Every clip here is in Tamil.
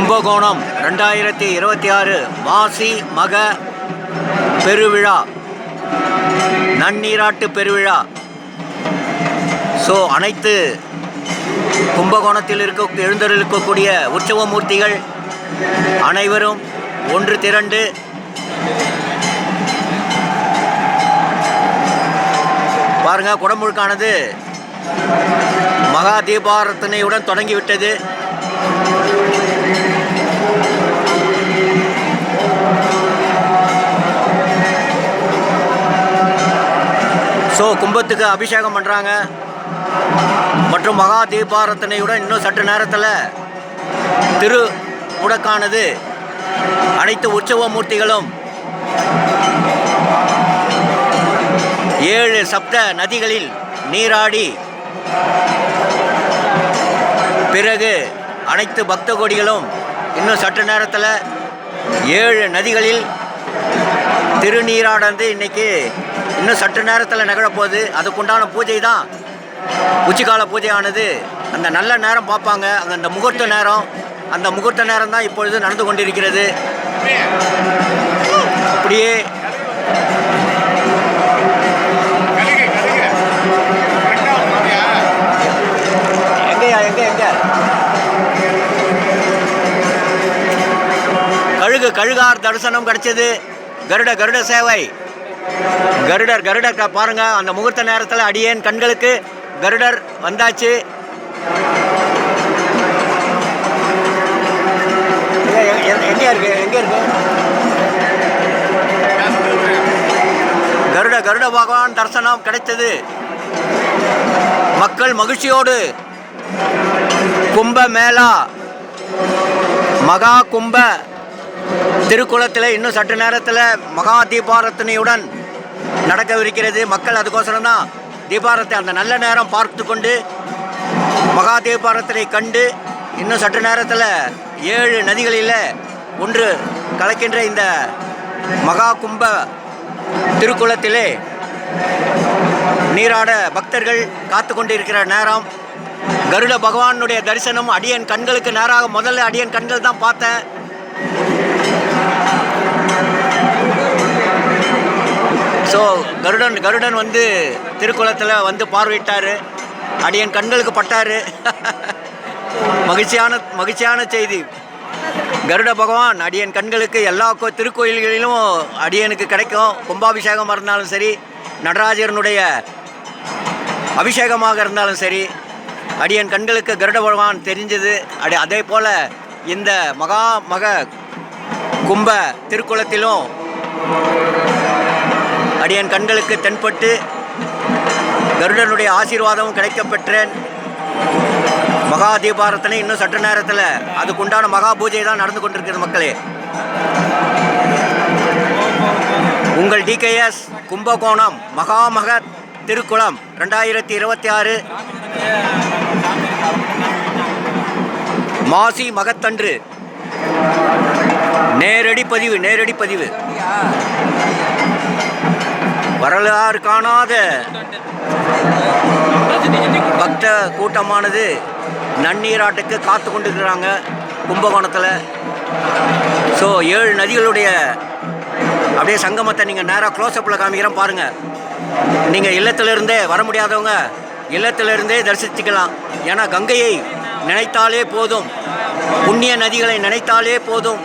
கும்பகோணம் 2026 மாசி மக பெருவிழா, நன்னீராட்டு பெருவிழா. ஸோ அனைத்து கும்பகோணத்தில் எழுந்தருளிக்கக்கூடிய உற்சவ மூர்த்திகள் அனைவரும் ஒன்று திரண்டு பாருங்க, குடமுழுக்கானது மகா தீபாராதனையுடன் தொடங்கிவிட்டது. ஸோ கும்பத்துக்கு அபிஷேகம் பண்ணுறாங்க மற்றும் மகா தீபாராதனையுடன் இன்னும் சற்று நேரத்தில் திரு முடக்கானது அனைத்து உற்சவ மூர்த்திகளும் 7 சப்த நதிகளில் நீராடி பிறகு அனைத்து பக்த கோடிகளும் இன்னும் சற்று நேரத்தில் 7 நதிகளில் திருநீராடந்து இன்னைக்கு இன்னும் சற்று நேரத்தில் நிகழப்போகுது. அதுக்குண்டான பூஜை தான் உச்சிக்கால பூஜையானது. அந்த நல்ல நேரம் பார்ப்பாங்க, அங்கே அந்த முகூர்த்த நேரம், அந்த முகூர்த்த நேரம் தான் இப்பொழுது நடந்து கொண்டிருக்கிறது. அப்படியே கழுகார் தரிசனம் கிடைச்சது. கருட சேவை, கருடர் பாருங்க, அந்த முகூர்த்த நேரத்தில் அடியேன் கண்களுக்கு கருடர் வந்தாச்சு. எங்க இருக்கு கருட பகவான் தரிசனம் கிடைத்தது. மக்கள் மகிழ்ச்சியோடு கும்ப மேளா மகா கும்ப திருக்குளத்தில் இன்னும் சற்று நேரத்தில் மகா தீபாராதனையுடன் நடக்கவிருக்கிறது. மக்கள் அதுக்கோசரம் தான் தீபாரத்தை அந்த நல்ல நேரம் பார்த்து கொண்டு மகா தீபாராதனை கண்டு இன்னும் சற்று நேரத்தில் 7 நதிகளில் ஒன்று கலக்கின்ற இந்த மகா கும்ப திருக்குளத்திலே நீராட பக்தர்கள் காத்து கொண்டிருக்கிற நேரம். கருட பகவானுடைய தரிசனம் அடியன் கண்களுக்கு நேராக முதல்ல அடியன் கண்கள் தான் பார்த்தேன். ஸோ கருடன் வந்து திருக்குளத்தில் வந்து பார்வையிட்டார், அடியன் கண்களுக்கு பட்டார். மகிழ்ச்சியான செய்தி. கருட பகவான் அடியன் கண்களுக்கு எல்லா திருக்கோயில்களிலும் அடியனுக்கு கிடைக்கும். கும்பாபிஷேகமாக இருந்தாலும் சரி, நடராஜரனுடைய அபிஷேகமாக இருந்தாலும் சரி, அடியன் கண்களுக்கு கருட பகவான் தெரிஞ்சது. அதே போல் இந்த மக கும்ப திருக்குளத்திலும் அடியன் கண்களுக்கு தென்பட்டு கருடனுடைய ஆசீர்வாதமும் கிடைக்கப்பெற்றேன். மகா தீபாராதனை இன்னும் சற்று நேரத்தில் அதுக்குண்டான மகா பூஜை தான் நடந்து கொண்டிருக்கிறது. மக்களே, உங்கள் டிகேஎஸ் கும்பகோணம் மகாமக திருக்குளம் 2026 மாசி மகத்தன்று நேரடி பதிவு. வரலாறு காணாத பக்த கூட்டமானது நன்னீராட்டுக்கு காத்து கொண்டிருக்கிறாங்க கும்பகோணத்தில். ஸோ 7 நதிகளுடைய அப்படியே சங்கமத்தை நீங்கள் நேராக க்ளோஸ்அப்பில் காமிக்கிறேன் பாருங்கள். நீங்கள் இல்லத்திலிருந்தே வர முடியாதவங்க இல்லத்திலிருந்தே தரிசிச்சுக்கலாம். ஏன்னா கங்கையை நினைத்தாலே போதும், புண்ணிய நதிகளை நினைத்தாலே போதும்,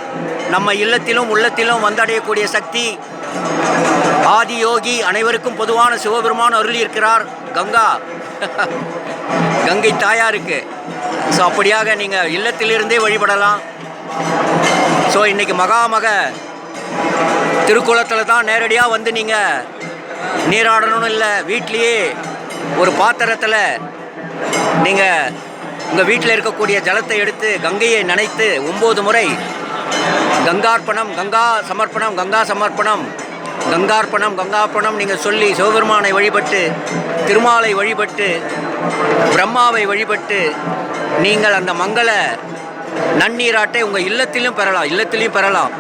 நம்ம இல்லத்திலும் உள்ளத்திலும் வந்தடையக்கூடிய சக்தி ஆதியோகி அனைவருக்கும் பொதுவான சிவபெருமான் அருளி இருக்கிறார். கங்கை தாயாருக்கு. ஸோ அப்படியாக நீங்கள் இல்லத்திலிருந்தே வழிபடலாம். ஸோ இன்றைக்கி மகாமக திருக்குளத்தில் தான் நேரடியாக வந்து நீங்கள் நீராடணும்னு இல்லை, வீட்லேயே ஒரு பாத்திரத்தில் நீங்கள் உங்கள் வீட்டில் இருக்கக்கூடிய ஜலத்தை எடுத்து கங்கையை நனைத்து 9 முறை கங்கார்ப்பணம், கங்கார்ப்பணம் நீங்கள் சொல்லி சிவபெருமானை வழிபட்டு, திருமாலை வழிபட்டு, பிரம்மாவை வழிபட்டு நீங்கள் அந்த மங்கள நன்னீராட்டை உங்கள் இல்லத்திலும் பெறலாம்.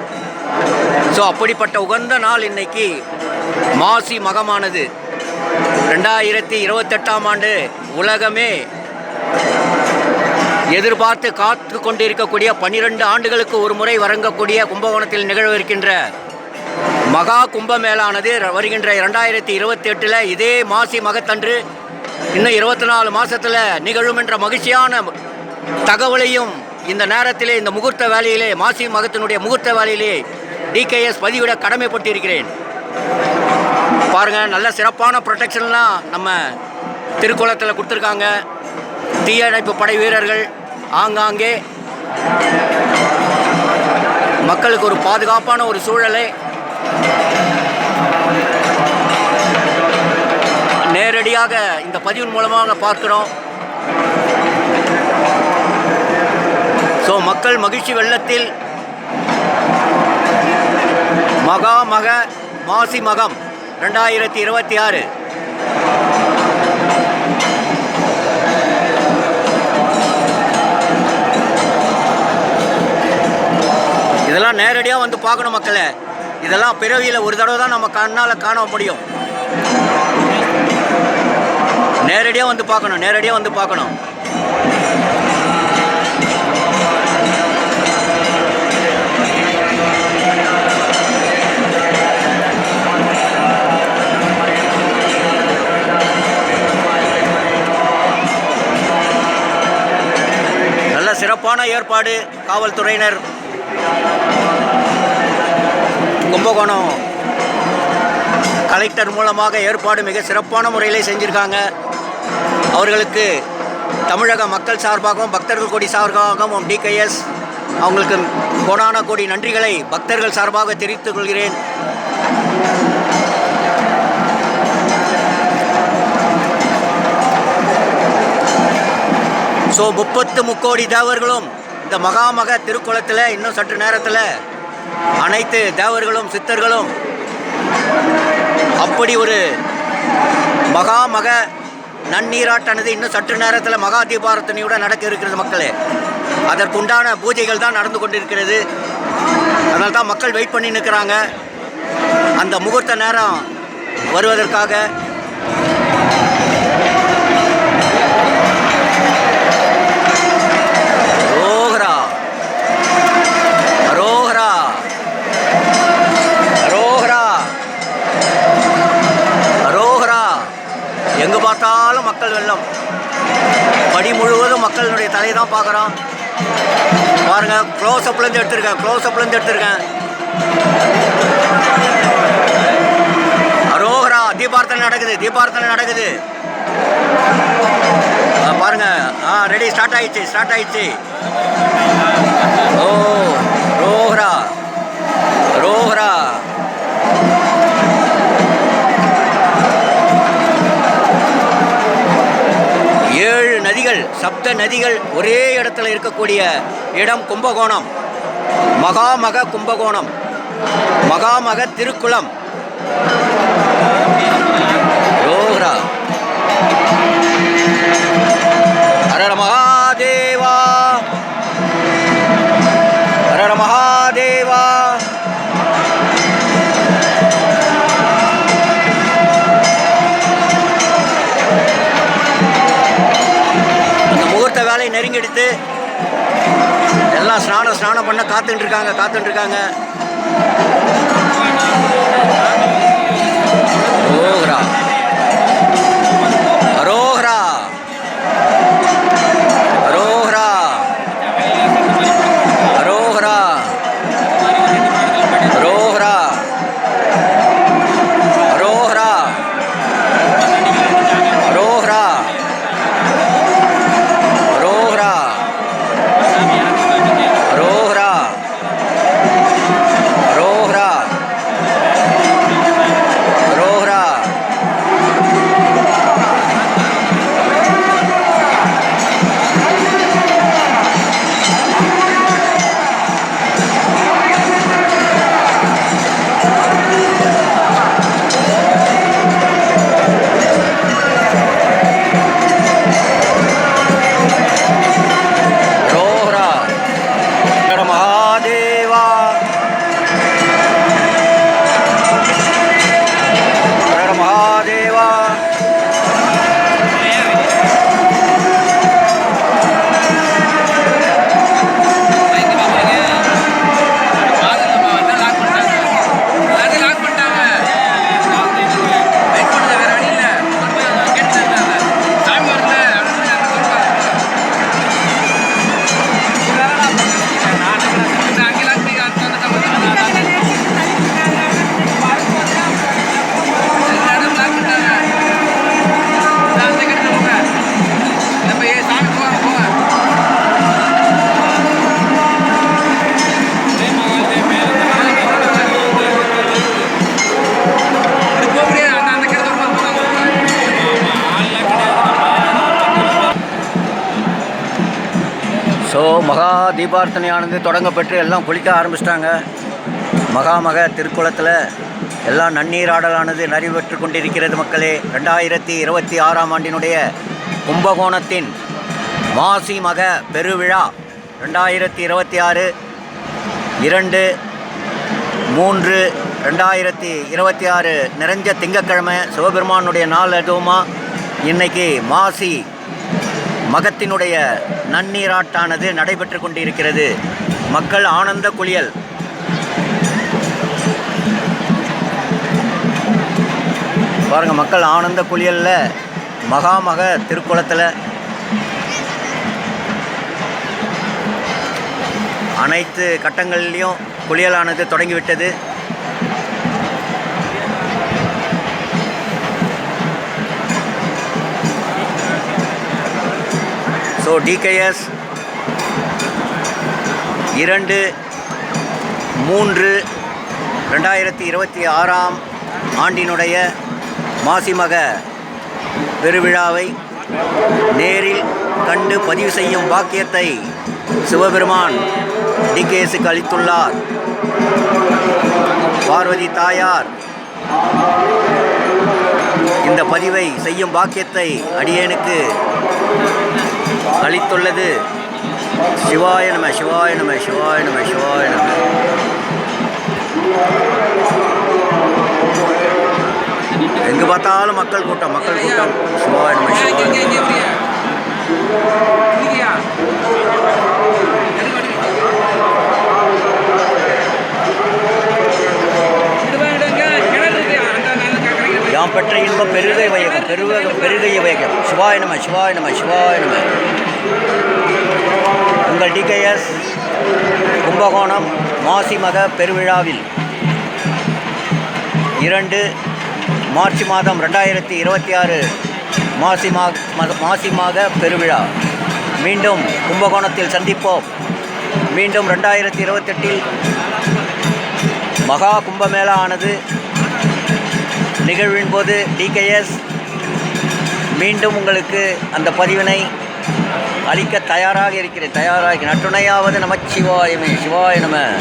ஸோ அப்படிப்பட்ட உகந்த நாள் இன்னைக்கு மாசி மகமானது. 2028ஆம் ஆண்டு உலகமே எதிர்பார்த்து காத்து கொண்டிருக்கக்கூடிய 12 ஆண்டுகளுக்கு ஒரு முறை வழங்கக்கூடிய கும்பகோணத்தில் நிகழவிருக்கின்ற மகா கும்பமேளானது வருகின்ற 2028 இதே மாசி மகத்தன்று இன்னும் 24 மாதத்தில் நிகழும் என்ற மகிழ்ச்சியான தகவலையும் இந்த நேரத்திலே, இந்த முகூர்த்த வேலையிலே, மாசி மகத்தினுடைய முகூர்த்த வேலையிலே டிகேஎஸ் பதிவிட கடமைப்பட்டிருக்கிறேன். பாருங்கள், நல்ல சிறப்பான ப்ரொடெக்ஷன்லாம் நம்ம திருக்குளத்தில் கொடுத்துருக்காங்க. தீயணைப்பு படை வீரர்கள் ஆங்காங்கே மக்களுக்கு ஒரு பாதுகாப்பான ஒரு சூழலை நேரடியாக இந்த பதிவின் மூலமாக பார்க்கிறோம். ஸோ மக்கள் மகிழ்ச்சி வெள்ளத்தில் மகாமக மாசி மகம் 2026 இதெல்லாம் நேரடியாக வந்து பார்க்கணும் மக்களே. இதெல்லாம் பிறவியில் ஒரு தடவை தான் நம்ம கண்ணால் காண முடியும். நேரடியாக வந்து பார்க்கணும், நேரடியாக வந்து பார்க்கணும். நல்ல சிறப்பான ஏற்பாடு காவல்துறையினர் கும்பகோணம் கலெக்டர் மூலமாக ஏற்பாடு மிக சிறப்பான முறையிலே செஞ்சுருக்காங்க. அவர்களுக்கு தமிழக மக்கள் சார்பாகவும் பக்தர்கள் கோடி சார்பாகவும் டிகேஎஸ் அவங்களுக்கு கோடான கோடி நன்றிகளை பக்தர்கள் சார்பாக தெரிவித்துக் கொள்கிறேன். ஸோ 33 தேவர்களும் இந்த மகாமக திருக்குளத்தில் இன்னும் சற்று நேரத்தில் அனைத்து தேவர்களும் சித்தர்களும் அப்படி ஒரு மகாமக நன்னீராட்டானது இன்னும் சற்று நேரத்தில் மகா தீபாரத்தனையுடன் நடக்க இருக்கிறது மக்களே. அதற்குண்டான பூஜைகள் தான் நடந்து கொண்டிருக்கிறது. அதனால தான் மக்கள் வெயிட் பண்ணி நிற்கிறாங்க அந்த முகூர்த்த நேரம் வருவதற்காக. ரோஹரா ரோஹரா ரோஹரா ரோஹரா. எங்கே பார்த்தாலும் மக்கள் வெள்ளம். படி முழுவதும் மக்களுடைய தலையை தான் பார்க்குறோம். பாருங்கள், க்ளோஸ்அப்லேருந்து எடுத்திருக்கேன். அரோகரா. தீபார்த்தனை நடக்குது. பாருங்க, ரெடி, ஸ்டார்ட் ஆயிடுச்சு. ஓ, ரோஹரா. 7 நதிகள், சப்த நதிகள் ஒரே இடத்துல இருக்கக்கூடிய இடம் கும்பகோணம். மகாமக கும்பகோணம், மகாமக திருக்குளம். ரோஹரா. ஹர மகாதேவா, ஹர மகாதேவா. அந்த முகூர்த்த வேலை நெருங்கிடுத்து. எல்லாம் ஸ்நானம் பண்ண காத்துட்டு இருக்காங்க. ரோஹரா ரோஹரா ரோஹரா ரோஹரா ரோஹரா ரோஹரா ரோஹரா ரோஹரா ரோஹரா ரோஹரா ரோஹரா மகா தீபார்த்தனையானது தொடங்கப்பட்டு எல்லாம் குளிக்க ஆரம்பிச்சிட்டாங்க. மகாமக திருக்குளத்தில் எல்லாம் நன்னீராடலானது நடைபெற்று கொண்டிருக்கிறது. மக்களே, 2026ஆம் ஆண்டினுடைய கும்பகோணத்தின் மாசி மக பெருவிழா 2026 2/3/2026 நிறைஞ்ச திங்கக்கிழமை சிவபெருமானுடைய நாள். அதுவுமா இன்னைக்கு மாசி மகத்தினுடைய நன்னீராட்டானது நடைபெற்று கொண்டிருக்கிறது. மக்கள் ஆனந்த குளியல். பாருங்கள், மக்கள் ஆனந்த குளியலில் மகாமக திருக்குளத்தில் அனைத்து கட்டங்களிலையும் குளியலானது தொடங்கிவிட்டது. ஸோ DKS 2/3/2026ஆம் ஆண்டினுடைய மாசிமக பெருவிழாவை நேரில் கண்டு பதிவு செய்யும் பாக்கியத்தை சிவபெருமான் DKSக்கு அளித்துள்ளார். பார்வதி தாயார் இந்த பதிவை செய்யும் பாக்கியத்தை அடியேனுக்கு அளித்துள்ளது. சிவாய நம, சிவாய நம, சிவாய நம, சிவாய நம. எங்கு பார்த்தாலும் மக்கள் கூட்டம், மக்கள் கூட்டம். சிவாய நம, சிவாய நம. யாம் பெற்ற இன்பம் பெருகை வையகம், பெருகைய வையகம். சிவாய நம, சிவாய நம, சிவாய நம. உங்கள் DKS கும்பகோணம் மாசி மக பெருவிழாவில் 2 மார்ச் மாதம் 2026 மாசி மாக பெருவிழா. மீண்டும் கும்பகோணத்தில் சந்திப்போம். மீண்டும் 2028இல் மகா கும்பமேளா ஆனது நிகழ்வின் போது DKS மீண்டும் உங்களுக்கு அந்த பதிவினை அளிக்க தயாராக இருக்கிறேன். நற்றுணையாவது நமச்சிவாயமே. சிவாய நம.